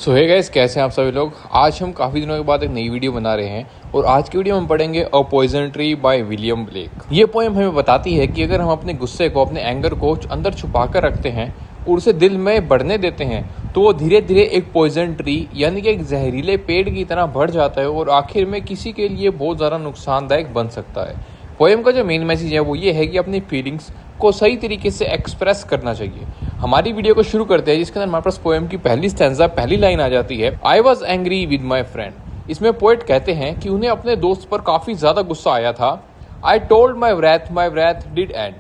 सो hey guys, कैसे हैं आप सभी लोग। आज हम काफ़ी दिनों के बाद एक नई वीडियो बना रहे हैं और आज की वीडियो में हम पढ़ेंगे a poison tree by William Blake. ये पोएम हमें बताती है कि अगर हम अपने गुस्से को, अपने एंगर को अंदर छुपा कर रखते हैं और उसे दिल में बढ़ने देते हैं तो वो धीरे धीरे एक पॉइजन ट्री यानी कि एक जहरीले पेड़ की तरह बढ़ जाता है और आखिर में किसी के लिए बहुत ज़्यादा नुकसानदायक बन सकता है। पोएम का जो मेन मैसेज है वो ये है कि अपनी फीलिंग्स को सही तरीके से एक्सप्रेस करना चाहिए। हमारी वीडियो को शुरू करते हैं जिसके अंदर हमारे पास पोएम की पहली स्टैंजा, पहली लाइन आ जाती है, I was angry with my friend. इसमें पोएट कहते हैं कि उन्हें अपने दोस्त पर काफ़ी ज़्यादा गुस्सा आया था। I told my wrath did end.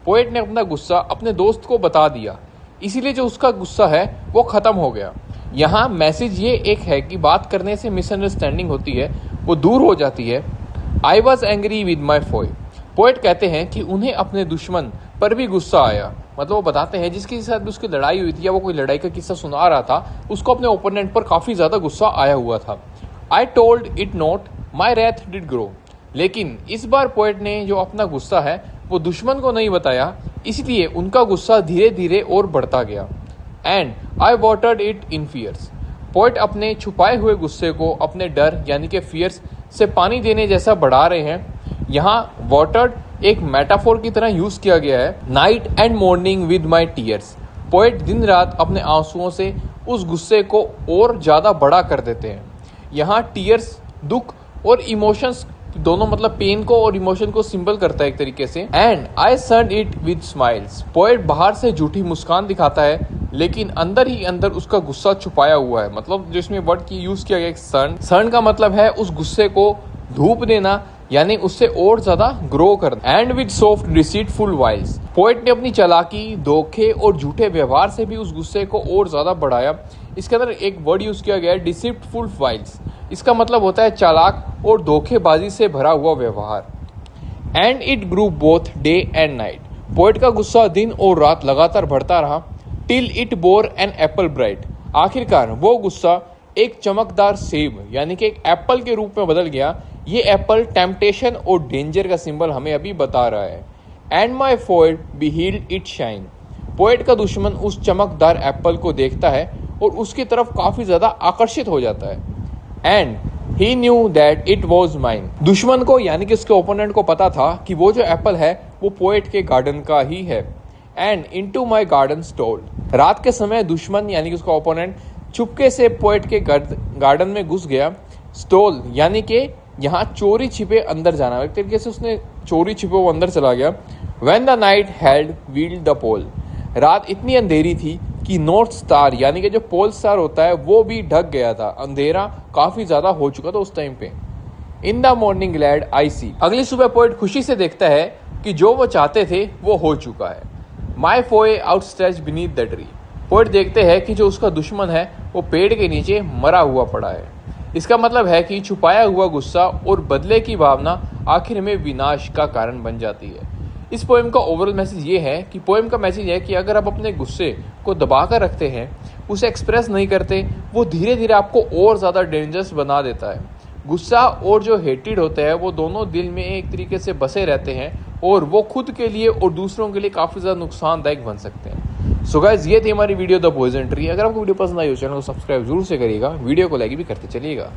Poet ने अपना गुस्सा अपने दोस्त को बता दिया, इसीलिए जो उसका गुस्सा है वो ख़त्म हो गया। यहाँ मैसेज ये एक है कि बात करने से मिसअंडरस्टैंडिंग होती है, वो दूर हो जाती है। I was angry with my Foy. Poet कहते हैं कि उन्हें अपने दुश्मन पर भी गुस्सा आया, मतलब वो बताते हैं जिसके साथ भी उसकी लड़ाई हुई थी या वो कोई लड़ाई का किस्सा सुना रहा था, उसको अपने ओपोनेंट पर काफ़ी ज़्यादा गुस्सा आया हुआ था। I told it not my wrath did grow. लेकिन इस बार पोएट ने जो अपना गुस्सा है वो दुश्मन को नहीं बताया, इसलिए उनका गुस्सा धीरे धीरे और बढ़ता गया। And I watered it in fears. Poet अपने छुपाए हुए गुस्से को अपने डर यानी कि फियर्स से पानी देने जैसा बढ़ा रहे हैं। यहाँ वाटर्ड एक मेटाफोर की तरह यूज किया गया है। Night and morning with my tears. Poet दिन रात अपने आंसुओं से उस गुस्से को और ज़्यादा बड़ा कर देते हैं। यहाँ टीयर्स दुख और इमोशंस दोनों, मतलब पेन को और इमोशन को सिंबल करता है एक तरीके से। And I sun it with smiles. Poet बाहर से झूठी मुस्कान दिखाता है लेकिन अंदर ही अंदर उसका गुस्सा छुपाया हुआ है। मतलब जो इसमें वर्ड की यूज किया गया सन का मतलब है उस गुस्से को धूप देना, यानी उससे और ज्यादा ग्रो करना। And with soft deceitful wiles. Poet ने अपनी चालाकी, धोखे और झूठे व्यवहार से भी उस गुस्से को और ज्यादा बढ़ाया। इसके अंदर एक वर्ड यूज किया गया है डिसीटफुल वाइल्स। इसका मतलब होता है चालाक और धोखेबाजी से भरा हुआ व्यवहार। And it grew both day and night. Poet का गुस्सा दिन और रात लगातार बढ़ता रहा। Till it bore an apple bright. आखिरकार वो गुस्सा एक चमकदार सेब यानी कि एक एप्पल के रूप में बदल गया। ये एप्पल टेम्पटेशन और डेंजर का सिंबल हमें अभी बता रहा है। एंड माई फोर्ड बिहील्ड इट शाइन। पोएट का दुश्मन उस चमकदार एप्पल को देखता है और उसकी तरफ काफी ज्यादा आकर्षित हो जाता है। And he knew that it was mine. दुश्मन को यानी कि उसके ओपोनेंट को पता था कि वो जो एप्पल है वो पोएट के गार्डन का ही है। And into my garden stole. रात के समय दुश्मन यानी कि उसका ओपोनेंट चुपके से पोएट के गार्डन में घुस गया। स्टोल यानी कि यहाँ चोरी छिपे अंदर जाना, एक तरीके से उसने चोरी छिपे वो अंदर चला गया। When the night had wheeled the pole। रात इतनी अंधेरी थी कि नॉर्थ स्टार यानी कि जो पोल स्टार होता है वो भी ढक गया था। अंधेरा काफी ज्यादा हो चुका था उस टाइम पे। In the morning glad I see. अगली सुबह पोएट खुशी से देखता है कि जो वो चाहते थे वो हो चुका है। My foe outstretch beneath the tree. Poet देखते हैं कि जो उसका दुश्मन है वो पेड़ के नीचे मरा हुआ पड़ा है। इसका मतलब है कि छुपाया हुआ गुस्सा और बदले की भावना आखिर में विनाश का कारण बन जाती है। इस पोएम का ओवरऑल मैसेज ये है कि पोएम का मैसेज है कि अगर आप अपने गुस्से को दबा कर रखते हैं, उसे एक्सप्रेस नहीं करते, वो धीरे धीरे आपको और ज़्यादा डेंजरस बना देता है। गुस्सा और जो हेटेड होता है वो दोनों दिल में एक तरीके से बसे रहते हैं और वो खुद के लिए और दूसरों के लिए काफ़ी ज़्यादा नुकसानदायक बन सकते हैं। सो गाइस, ये थी हमारी वीडियो द पॉइजन ट्री। अगर आपको वीडियो पसंद आई हो चैनल को सब्सक्राइब जरूर से करिएगा, वीडियो को लाइक भी करते चलिएगा।